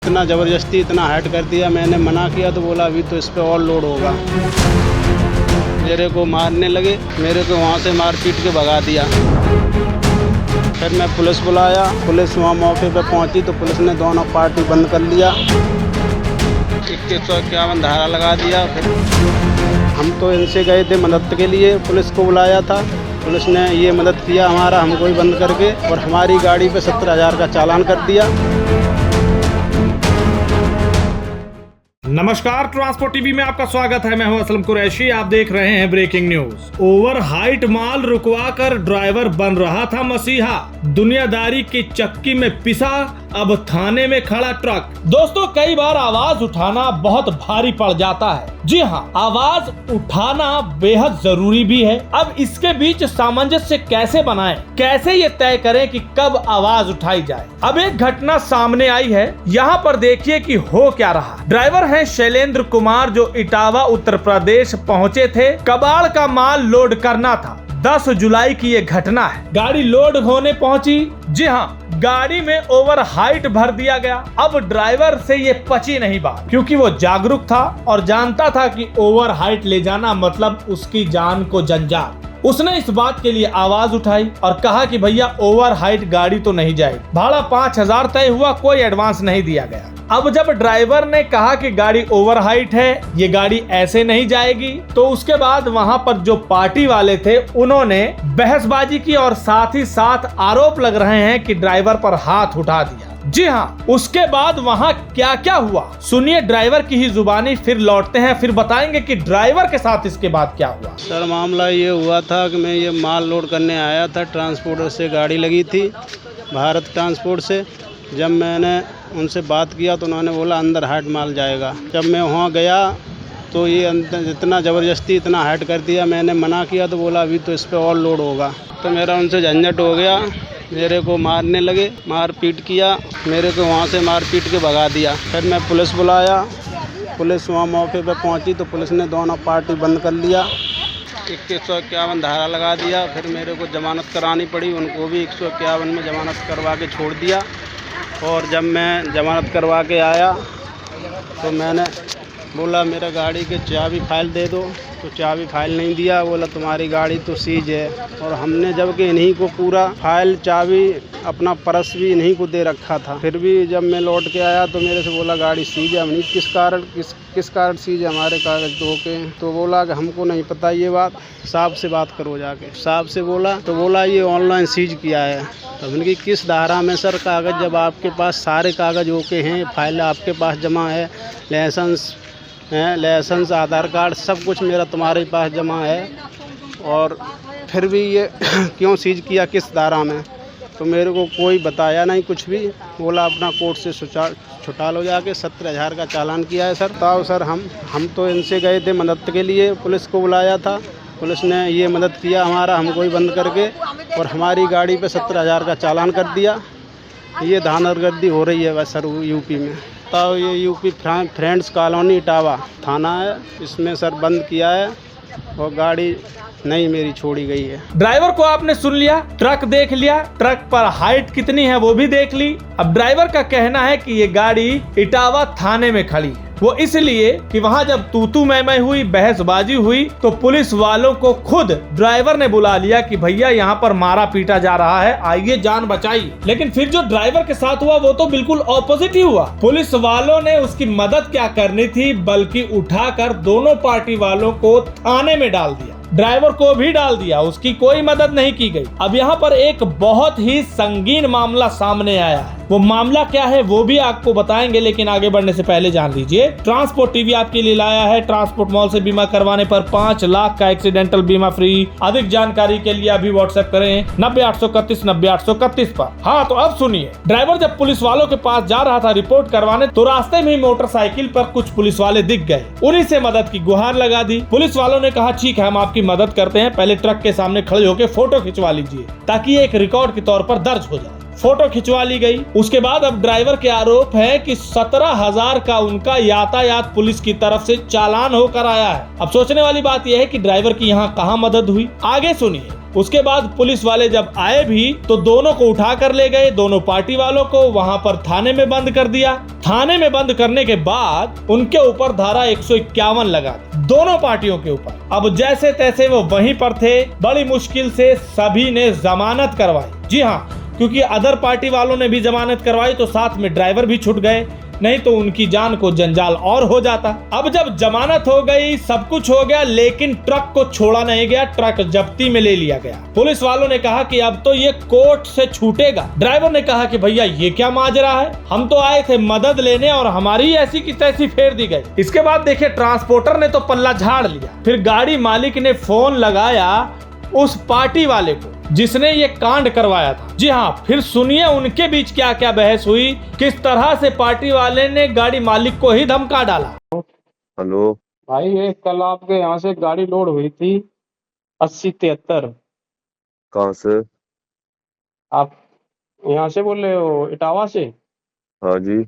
इतना ज़बरदस्ती इतना हाइट कर दिया, मैंने मना किया तो बोला अभी तो इस पे और लोड होगा। मेरे को मारने लगे, मेरे को वहाँ से मार पीट के भगा दिया। फिर मैं पुलिस बुलाया, पुलिस वहाँ मौके पे पहुँची तो पुलिस ने दोनों पार्टी बंद कर लिया, 151 धारा लगा दिया। फिर हम तो इनसे गए थे मदद के लिए, पुलिस को बुलाया था, पुलिस ने ये मदद किया हमारा, हमको ही बंद करके, और हमारी गाड़ी पे 70,000 का चालान कर दिया। नमस्कार, ट्रांसपोर्ट टीवी में आपका स्वागत है। मैं हूं असलम कुरैशी। आप देख रहे हैं ब्रेकिंग न्यूज। ओवर हाइट माल रुकवाकर ड्राइवर बन रहा था मसीहा, दुनियादारी की चक्की में पिसा, अब थाने में खड़ा ट्रक। दोस्तों, कई बार आवाज उठाना बहुत भारी पड़ जाता है। जी हाँ, आवाज उठाना बेहद जरूरी भी है। अब इसके बीच सामंजस्य कैसे बनाएं, कैसे ये तय करें कि कब आवाज उठाई जाए। अब एक घटना सामने आई है, यहाँ पर देखिए कि हो क्या रहा। ड्राइवर है शैलेंद्र कुमार, जो इटावा उत्तर प्रदेश पहुँचे थे। कबाड़ का माल लोड करना था। 10 जुलाई की ये घटना है। गाड़ी लोड होने पहुंची। जी हाँ, गाड़ी में ओवर हाइट भर दिया गया। अब ड्राइवर से ये पची नहीं बात, क्योंकि वो जागरूक था और जानता था कि ओवर हाइट ले जाना मतलब उसकी जान को जंजाल। उसने इस बात के लिए आवाज उठाई और कहा कि भैया ओवर हाइट गाड़ी तो नहीं जाएगी। भाड़ा 5,000 तय हुआ, कोई एडवांस नहीं दिया गया। अब जब ड्राइवर ने कहा कि गाड़ी ओवर हाइट है, ये गाड़ी ऐसे नहीं जाएगी, तो उसके बाद वहां पर जो पार्टी वाले थे उन्होंने बहसबाजी की और साथ ही साथ आरोप लग रहे हैं कि ड्राइवर पर हाथ उठा दिया। जी हाँ, उसके बाद वहां क्या क्या हुआ सुनिए ड्राइवर की ही जुबानी, फिर लौटते हैं, फिर बताएंगे कि ड्राइवर के साथ इसके बाद क्या हुआ। सर, मामला ये हुआ था कि मैं ये माल लोड करने आया था, ट्रांसपोर्टर से गाड़ी लगी थी, भारत ट्रांसपोर्ट से। जब मैंने उनसे बात किया तो उन्होंने बोला अंदर हाइट माल जाएगा। जब मैं वहाँ गया तो ये इतना ज़बरदस्ती इतना हाइट कर दिया, मैंने मना किया तो बोला अभी तो इस पे और लोड होगा। तो मेरा उनसे झंझट हो गया, मेरे को मारने लगे, मार पीट किया, मेरे को वहाँ से मार पीट के भगा दिया। फिर मैं पुलिस बुलाया, पुलिस वहाँ मौके पे पहुँची तो पुलिस ने दोनों पार्टी बंद कर लिया, 151 धारा लगा दिया। फिर मेरे को जमानत करानी पड़ी, उनको भी 151 में जमानत करवा के छोड़ दिया। और जब मैं जमानत करवा के आया तो मैंने बोला मेरा गाड़ी के चाबी फाइल दे दो, तो चाबी फाइल नहीं दिया, बोला तुम्हारी गाड़ी तो सीज है। और हमने जबकि इन्हीं को पूरा फाइल चाबी अपना पर्स भी इन्हीं को दे रखा था। फिर भी जब मैं लौट के आया तो मेरे से बोला गाड़ी सीज है। हमने किस कारण सीज है, हमारे कागज तो ओके। तो बोला कि हमको नहीं पता ये बात, साहब से बात करो जाके। साहब से बोला तो बोला ये ऑनलाइन सीज किया है। तो हमने कि किस धारा में सर कागज़, जब आपके पास सारे कागज़ ओके हैं, फाइल आपके पास जमा है, लाइसेंस आधार कार्ड सब कुछ मेरा तुम्हारे पास जमा है, और फिर भी ये क्यों सीज किया, किस धारा में। तो मेरे को कोई बताया नहीं कुछ भी, बोला अपना कोर्ट से छुटा लो जाके। 70,000 का चालान किया है सर। ताऊ सर, हम तो इनसे गए थे मदद के लिए, पुलिस को बुलाया था, पुलिस ने ये मदद किया हमारा, हमको ही बंद करके, और हमारी गाड़ी पे 70,000 का चालान कर दिया। ये धानरगर्दी हो रही है बस सर यूपी में। तो ये यूपी फ्रेंड्स कॉलोनी इटावा थाना है, इसमें सर बंद किया है और गाड़ी नहीं मेरी छोड़ी गई है। ड्राइवर को आपने सुन लिया, ट्रक देख लिया, ट्रक पर हाइट कितनी है वो भी देख ली। अब ड्राइवर का कहना है कि ये गाड़ी इटावा थाने में खड़ी है, वो इसलिए कि वहाँ जब तू मैं हुई, बहसबाजी हुई, तो पुलिस वालों को खुद ड्राइवर ने बुला लिया कि भैया यहाँ पर मारा पीटा जा रहा है, आइए जान बचाइए। लेकिन फिर जो ड्राइवर के साथ हुआ वो तो बिल्कुल ऑपोजिट ही हुआ। पुलिस वालों ने उसकी मदद क्या करनी थी, बल्कि उठाकर दोनों पार्टी वालों को थाने में डाल दिया, ड्राइवर को भी डाल दिया, उसकी कोई मदद नहीं की गई। अब यहाँ पर एक बहुत ही संगीन मामला सामने आया है। वो मामला क्या है वो भी आपको बताएंगे, लेकिन आगे बढ़ने से पहले जान लीजिए ट्रांसपोर्ट टीवी आपके लिए लाया है ट्रांसपोर्ट मॉल से बीमा करवाने पर 5 लाख का एक्सीडेंटल बीमा फ्री। अधिक जानकारी के लिए अभी व्हाट्सएप करें 90-831 90-831 पर। हाँ, तो अब सुनिए, ड्राइवर जब पुलिस वालों के पास जा रहा था रिपोर्ट करवाने, तो रास्ते में ही मोटरसाइकिल पर कुछ पुलिस वाले दिख गए, उन्हीं से मदद की गुहार लगा दी। पुलिस वालों ने कहा ठीक है, हम आपकी मदद करते हैं, पहले ट्रक के सामने खड़े होकर फोटो खिंचवा लीजिए ताकि एक रिकॉर्ड के तौर पर दर्ज हो जाए। फोटो खिंचवा ली गई। उसके बाद अब ड्राइवर के आरोप है कि 17,000 का उनका यातायात पुलिस की तरफ से चालान होकर आया है। अब सोचने वाली बात यह है कि ड्राइवर की यहाँ कहाँ मदद हुई, आगे सुनिए। उसके बाद पुलिस वाले जब आए भी तो दोनों को उठा कर ले गए, दोनों पार्टी वालों को वहां पर थाने में बंद कर दिया। थाने में बंद करने के बाद उनके ऊपर धारा 151 लगा दी, दोनों पार्टियों के ऊपर। अब जैसे तैसे वो वहीं पर थे, बड़ी मुश्किल से सभी ने जमानत करवाई। जी हाँ, क्योंकि अदर पार्टी वालों ने भी जमानत करवाई तो साथ में ड्राइवर भी छूट गए, नहीं तो उनकी जान को जंजाल और हो जाता। अब जब जमानत हो गई, सब कुछ हो गया, लेकिन ट्रक को छोड़ा नहीं गया, ट्रक जब्ती में ले लिया गया। पुलिस वालों ने कहा कि अब तो ये कोर्ट से छूटेगा। ड्राइवर ने कहा कि भैया ये क्या माजरा है, हम तो आए थे मदद लेने और हमारी ऐसी की तैसी फेर दी गई। इसके बाद देखिए ट्रांसपोर्टर ने तो पल्ला झाड़ लिया। फिर गाड़ी मालिक ने फोन लगाया उस पार्टी वाले को जिसने ये कांड करवाया था। जी हाँ, फिर सुनिए उनके बीच क्या क्या बहस हुई, किस तरह से पार्टी वाले ने गाड़ी मालिक को ही धमका डाला। हेलो भाई, ये कल आपके यहाँ से गाड़ी लोड हुई थी 80-73। कहाँ से? आप यहाँ से बोल रहे हो, इटावा से? हाँ जी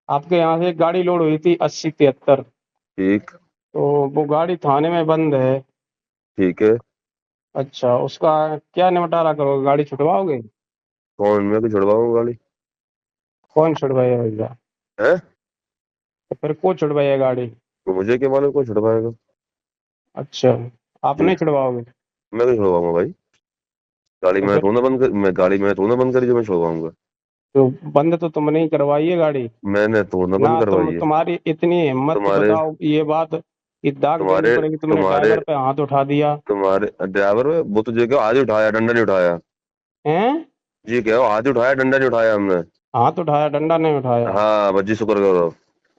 आपके यहाँ से एक गाड़ी लोड हुई थी 80-73, ठीक तो वो गाड़ी थाने में बंद है। ठीक है। अच्छा, उसका क्या निपटारा करोगे? गाड़ी छुटवाओगे? कौन, मैं तो छुड़वाऊंगा गाड़ी? कौन छुड़वाएगा भैया? है तो फिर को छुड़वाएगा गाड़ी? तो मुझे क्या मालूम कौन छुड़वाएगा? अच्छा, आप नहीं छुड़वाओगे? मैं तो छुड़वाऊंगा भाई। गाड़ी तो मैंने फिर थोड़ा बंद कर, मैं गाड़ी मैंने थोड़ा बंद करी जो मैं छुड़वाऊंगा। तो बंद तो तुमने ही करवाई है गाड़ी मैंने थोड़ा ना। बंद करवाई है। तुम्हारी इतनी हिम्मत तो तुम्हारे बताओ, ये बात कि दाग देनी तुम्हारे पड़ेगी। तुमने तुम्हारे ड्राइवर पे हाथ उठा दिया तुम्हारे ड्राइवर, वो तो जो आज ही उठाया, डंडा नहीं उठाया हैं? जी। क्या आज ही उठाया, डंडा नहीं उठाया हमने। हाथ उठाया, डंडा नहीं उठाया? हाँ बस जी, शुक्र करो।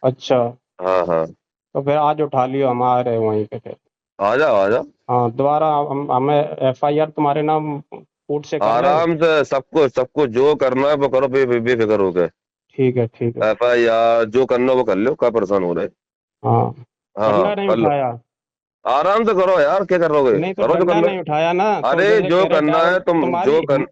अच्छा, हाँ हाँ, तो फिर आज उठा लियो, हम आ रहे हैं वहीं पे फिर। आ जाओ आ जाओ, हाँ, दोबारा हमें FIR तुम्हारे नाम कोर्ट से कर रहे हो? आराम से सबको जो करना है वो करो, बेफिक्र हो गए। ठीक है, ठीक है। FIR जो करना वो कर लो, क्या परेशान हो रहे? हाँ, हाँ डंडा नहीं कर लो, उठाया? आराम से करो यार, क्या कर रहोगे? नहीं तो करो जो डंडा करना नहीं उठाया ना, तो अरे जैसे जो कह रहे करना है तुम तुम्हारी जो कर,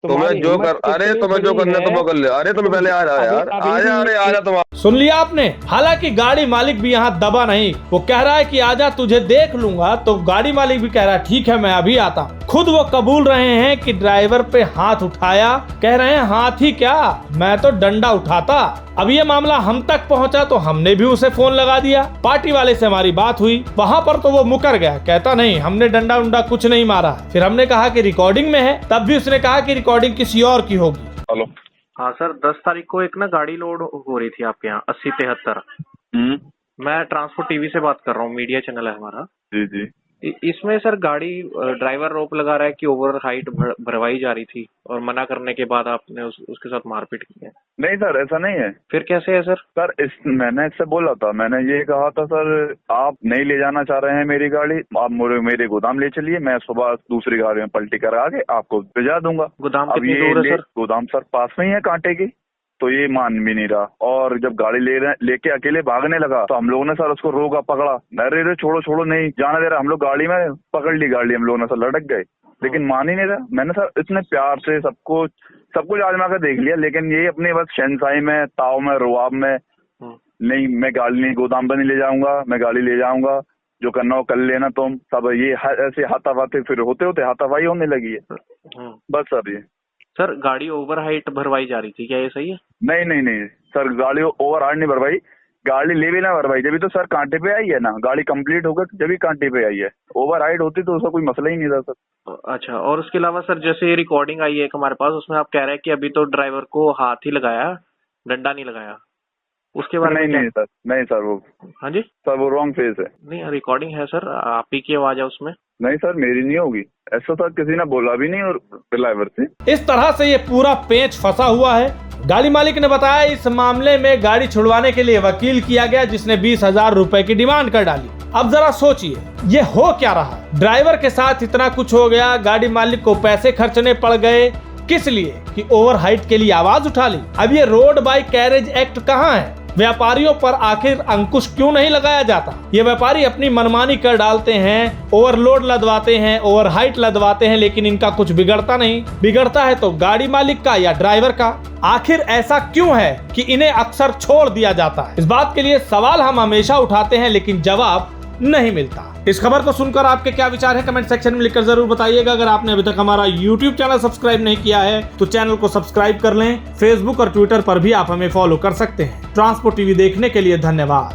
तुम्हें जो हिम्मत कर, अरे इतनी तुम्हें जो बड़ी करना है है। तुम वो कर ले। अरे तुम पहले आ जाओ यार, अभी आ जा, अरे आ जा तुम। सुन लिया आपने। हालांकि गाड़ी मालिक भी यहाँ दबा नहीं, वो कह रहा है कि आजा तुझे देख लूंगा, तो गाड़ी मालिक भी कह रहा है ठीक है मैं अभी आता हूँ। खुद वो कबूल रहे हैं कि ड्राइवर पे हाथ उठाया, कह रहे हैं हाथ ही क्या, मैं तो डंडा उठाता। अब ये मामला हम तक पहुंचा तो हमने भी उसे फोन लगा दिया। पार्टी वाले से हमारी बात हुई, वहाँ पर तो वो मुकर गया, कहता नहीं हमने डंडा उंडा कुछ नहीं मारा। फिर हमने कहा कि रिकॉर्डिंग में है, तब भी उसने कहा कि रिकॉर्डिंग किसी और की होगी। हेलो हाँ सर, 10 तारीख को एक ना गाड़ी लोड हो रही थी आपके यहाँ 80-73। मैं ट्रांसपोर्ट टीवी से बात कर रहा हूँ, मीडिया चैनल है हमारा। जी जी। इसमें सर गाड़ी ड्राइवर रोप लगा रहा है कि ओवर हाइट भरवाई जा रही थी और मना करने के बाद आपने उसके साथ मारपीट की है। नहीं सर, ऐसा नहीं है। फिर कैसे है सर? मैंने इससे बोला था, मैंने ये कहा था सर आप नहीं ले जाना चाह रहे हैं मेरी गाड़ी, आप मेरे गोदाम ले चलिए, मैं सुबह दूसरी गाड़ी में पलटी करा के आपको भिजा दूंगा। गोदाम अब कितनी ये दूर है सर? गोदाम सर पास में ही है कांटे की, तो ये मान भी नहीं रहा। और जब गाड़ी लेके अकेले भागने लगा तो हम लोगों ने सर उसको रोका, पकड़ा, अरे छोड़ो नहीं जाने दे रहा। हम लोग गाड़ी में पकड़ ली, गाड़ी हम लोगों ने सर लटक गए, लेकिन मान ही नहीं रहा। मैंने सर इतने प्यार से सब कुछ आजमा कर देख लिया, लेकिन ये अपने बस शहनशाही में, ताव में, रुआब में, नहीं मैं गाड़ी नहीं, गोदाम पर नहीं ले जाऊंगा, मैं गाड़ी ले जाऊंगा, जो करना हो कर लेना तुम। सब ये ऐसे हाथापाई, फिर होते हाथापाई होने लगी है बस सर। ये सर गाड़ी ओवर हाइट भरवाई जा रही थी, क्या ये सही है? नहीं सर, गाड़ी ओवर हाइट नहीं भरवाई, गाड़ी ले भी ना भरवाई, जब तो सर कांटे पे आई है ना, गाड़ी कंप्लीट होकर जब भी कांटे पे आई है। ओवर हाइट होती तो उसका कोई मसला ही नहीं था सर। अच्छा, और उसके अलावा सर जैसे ये रिकॉर्डिंग आई है हमारे पास, उसमें आप कह रहे हैं कि अभी तो ड्राइवर को हाथ ही लगाया, डंडा नहीं लगाया, उसके बारे में? नहीं सर वो, हाँ जी सर वो रॉन्ग फेस है। नहीं, रिकॉर्डिंग है सर, आप ही की आवाज है उसमें। नहीं सर, मेरी नहीं होगी, ऐसा सर किसी ने बोला भी नहीं और ड्राइवर से। इस तरह से ये पूरा पेच फंसा हुआ है। गाड़ी मालिक ने बताया इस मामले में गाड़ी छुड़वाने के लिए वकील किया गया, जिसने 20,000 रुपए की डिमांड कर डाली। अब जरा सोचिए ये हो क्या रहा, ड्राइवर के साथ इतना कुछ हो गया, गाड़ी मालिक को पैसे खर्चने पड़ गए, किस लिए? कि ओवर हाइट के लिए आवाज उठा ली। अब ये रोड बाइक कैरेज एक्ट कहाँ है? व्यापारियों पर आखिर अंकुश क्यों नहीं लगाया जाता? ये व्यापारी अपनी मनमानी कर डालते हैं, ओवरलोड लदवाते हैं, ओवर हाइट लदवाते हैं, लेकिन इनका कुछ बिगड़ता नहीं। बिगड़ता है तो गाड़ी मालिक का या ड्राइवर का। आखिर ऐसा क्यों है कि इन्हें अक्सर छोड़ दिया जाता है? इस बात के लिए सवाल हम हमेशा उठाते हैं, लेकिन जवाब नहीं मिलता। इस खबर को सुनकर आपके क्या विचार है, कमेंट सेक्शन में लिखकर जरूर बताइएगा। अगर आपने अभी तक हमारा YouTube चैनल सब्सक्राइब नहीं किया है तो चैनल को सब्सक्राइब कर लें। फेसबुक और ट्विटर पर भी आप हमें फॉलो कर सकते हैं। ट्रांसपोर्ट टीवी देखने के लिए धन्यवाद।